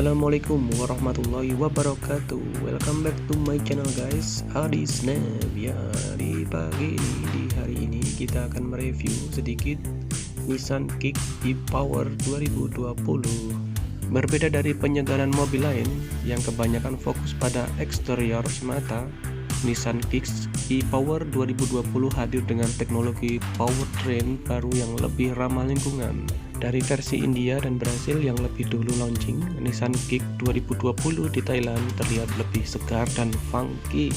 Assalamualaikum warahmatullahi wabarakatuh. Welcome back to my channel guys, Adi Snap. Ya, di pagi ini, di hari ini kita akan mereview sedikit Nissan Kick e-Power 2020. Berbeda dari penyegaran mobil lain yang kebanyakan fokus pada eksterior semata, Nissan Kick e-Power 2020 hadir dengan teknologi powertrain baru yang lebih ramah lingkungan. Dari versi India dan Brasil yang lebih dulu launching, Nissan Kick 2020 di Thailand terlihat lebih segar dan funky.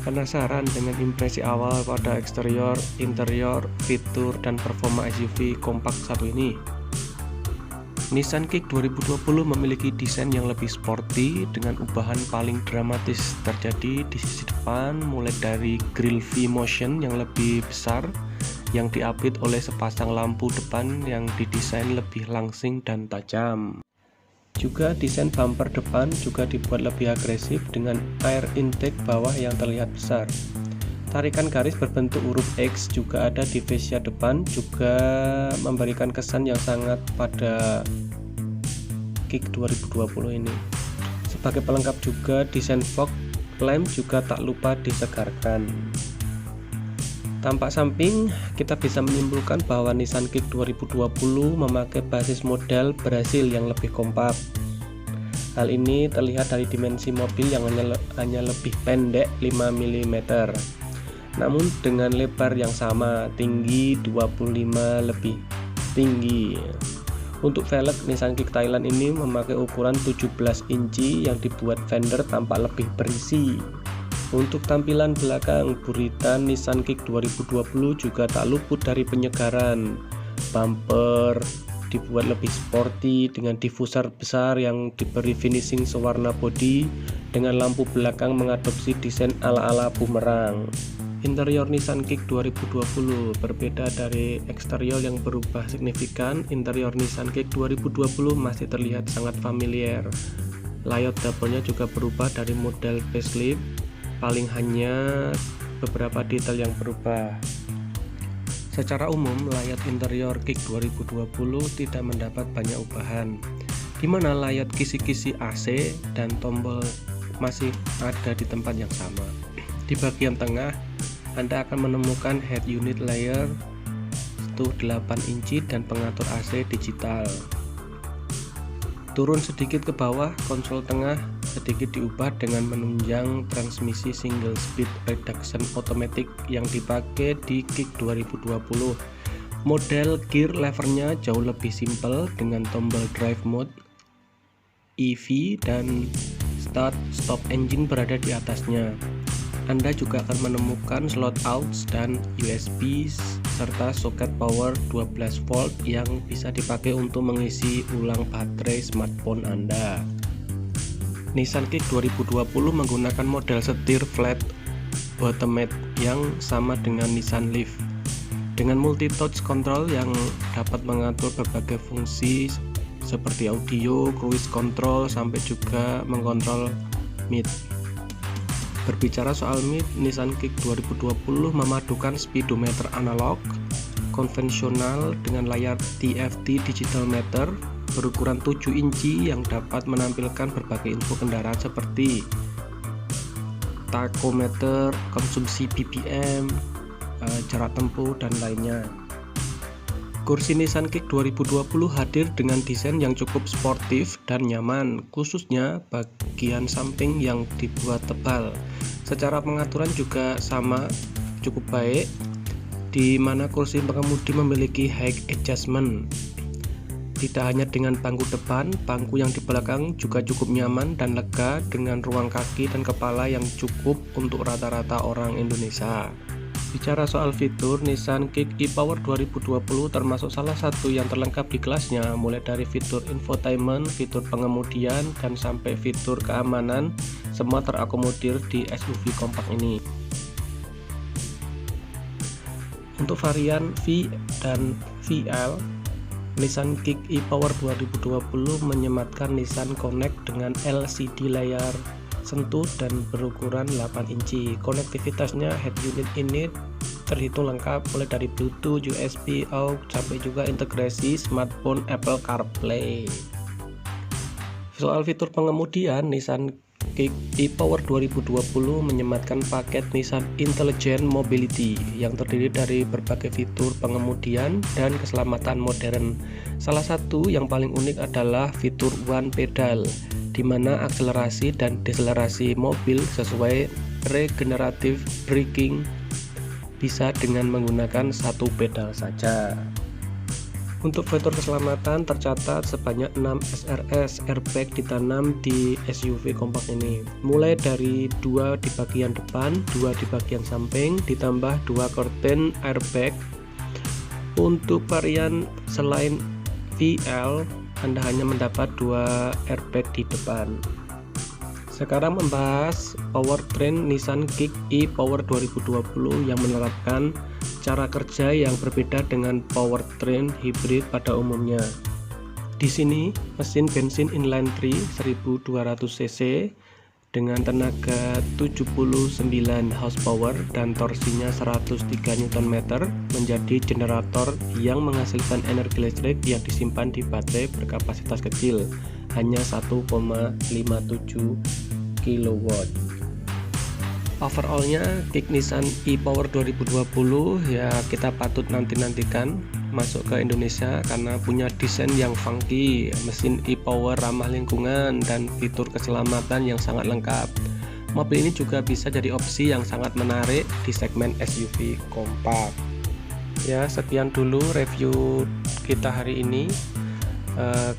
Penasaran dengan impresi awal pada eksterior, interior, fitur, dan performa SUV kompak satu ini? Nissan Kick 2020 memiliki desain yang lebih sporty dengan ubahan paling dramatis terjadi di sisi depan, mulai dari grill V-Motion yang lebih besar yang diapit oleh sepasang lampu depan yang didesain lebih langsing dan tajam. Juga desain bumper depan juga dibuat lebih agresif dengan air intake bawah yang terlihat besar. Tarikan garis berbentuk huruf X juga ada di fascia depan, juga memberikan kesan yang sangat pada Kick 2020 ini. Sebagai pelengkap juga desain fog lamp juga tak lupa disegarkan. Tampak samping, kita bisa menyimpulkan bahwa Nissan Kick 2020 memakai basis model Brasil yang lebih kompak. Hal ini terlihat dari dimensi mobil yang hanya lebih pendek 5 mm, namun dengan lebar yang sama, tinggi 25 lebih tinggi. Untuk velg, Nissan Kick Thailand ini memakai ukuran 17 inci yang dibuat fender tampak lebih berisi. Untuk tampilan belakang, buritan Nissan Kick 2020 juga tak luput dari penyegaran. Bumper dibuat lebih sporty dengan diffuser besar yang diberi finishing sewarna bodi dengan lampu belakang mengadopsi desain ala-ala bumerang. Interior Nissan Kick 2020 berbeda dari eksterior yang berubah signifikan. Interior Nissan Kick 2020 masih terlihat sangat familiar. Layout dapurnya juga berubah dari model facelift, paling hanya beberapa detail yang berubah. Secara umum, layout interior Kick 2020 tidak mendapat banyak ubahan, di mana layout kisi-kisi AC dan tombol masih ada di tempat yang sama. Di bagian tengah, Anda akan menemukan head unit layer 8 inci dan pengatur AC digital. Turun sedikit ke bawah, konsol tengah sedikit diubah dengan menunjang transmisi single speed reduction automatic yang dipakai di Kick 2020. Model gear levernya jauh lebih simpel dengan tombol drive mode, EV, dan start stop engine berada di atasnya. Anda juga akan menemukan slot out dan USB serta soket power 12 volt yang bisa dipakai untuk mengisi ulang baterai smartphone Anda. Nissan Kick 2020 menggunakan model setir flat bottomed yang sama dengan Nissan Leaf, dengan multi-touch control yang dapat mengatur berbagai fungsi seperti audio, cruise control, sampai juga mengontrol mid. Berbicara soal mid, Nissan Kick 2020 memadukan speedometer analog konvensional dengan layar TFT digital meter berukuran 7 inci yang dapat menampilkan berbagai info kendaraan seperti tachometer, konsumsi BBM, jarak tempuh, dan lainnya. Kursi Nissan Kick 2020 hadir dengan desain yang cukup sportif dan nyaman, khususnya bagian samping yang dibuat tebal. Secara pengaturan juga sama, cukup baik, di mana kursi pengemudi memiliki height adjustment. Tidak hanya dengan bangku depan, bangku yang di belakang juga cukup nyaman dan lega dengan ruang kaki dan kepala yang cukup untuk rata-rata orang Indonesia. Bicara soal fitur, Nissan Kick e-Power 2020 termasuk salah satu yang terlengkap di kelasnya, mulai dari fitur infotainment, fitur pengemudian, dan sampai fitur keamanan, semua terakomodir di SUV kompak ini. Untuk varian V dan VL, Nissan Kick e-Power 2020 menyematkan Nissan Connect dengan LCD layar sentuh dan berukuran 8 inci. Konektivitasnya head unit ini terhitung lengkap mulai dari Bluetooth, USB, AUX, sampai juga integrasi smartphone Apple CarPlay. Soal fitur pengemudian, Nissan Kick e-Power 2020 menyematkan paket Nissan Intelligent Mobility yang terdiri dari berbagai fitur pengemudian dan keselamatan modern. Salah satu yang paling unik adalah fitur One Pedal, di mana akselerasi dan deselerasi mobil sesuai regenerative braking bisa dengan menggunakan satu pedal saja. Untuk fitur keselamatan tercatat sebanyak 6 SRS airbag ditanam di SUV kompak ini, mulai dari 2 di bagian depan, 2 di bagian samping, ditambah 2 curtain airbag. Untuk varian selain VL, Anda hanya mendapat 2 airbag di depan. Sekarang membahas powertrain Nissan Kick e-Power 2020 yang menerapkan cara kerja yang berbeda dengan powertrain hybrid pada umumnya. Di sini, mesin bensin inline 3 1200 cc dengan tenaga 79 horsepower dan torsinya 103 Nm menjadi generator yang menghasilkan energi listrik yang disimpan di baterai berkapasitas kecil, hanya 1,57 kW. Overallnya Kick Nissan e-Power 2020 ya kita patut nantikan masuk ke Indonesia karena punya desain yang funky, mesin e-Power ramah lingkungan, dan fitur keselamatan yang sangat lengkap. Mobil ini juga bisa jadi opsi yang sangat menarik di segmen SUV kompak. Ya, sekian dulu review kita hari ini.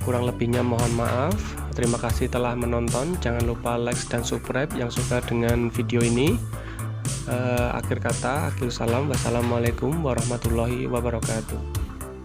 Kurang lebihnya mohon maaf. Terima kasih telah menonton. Jangan lupa like dan subscribe yang suka dengan video ini. Akhir kata, akhir salam. Wassalamualaikum warahmatullahi wabarakatuh.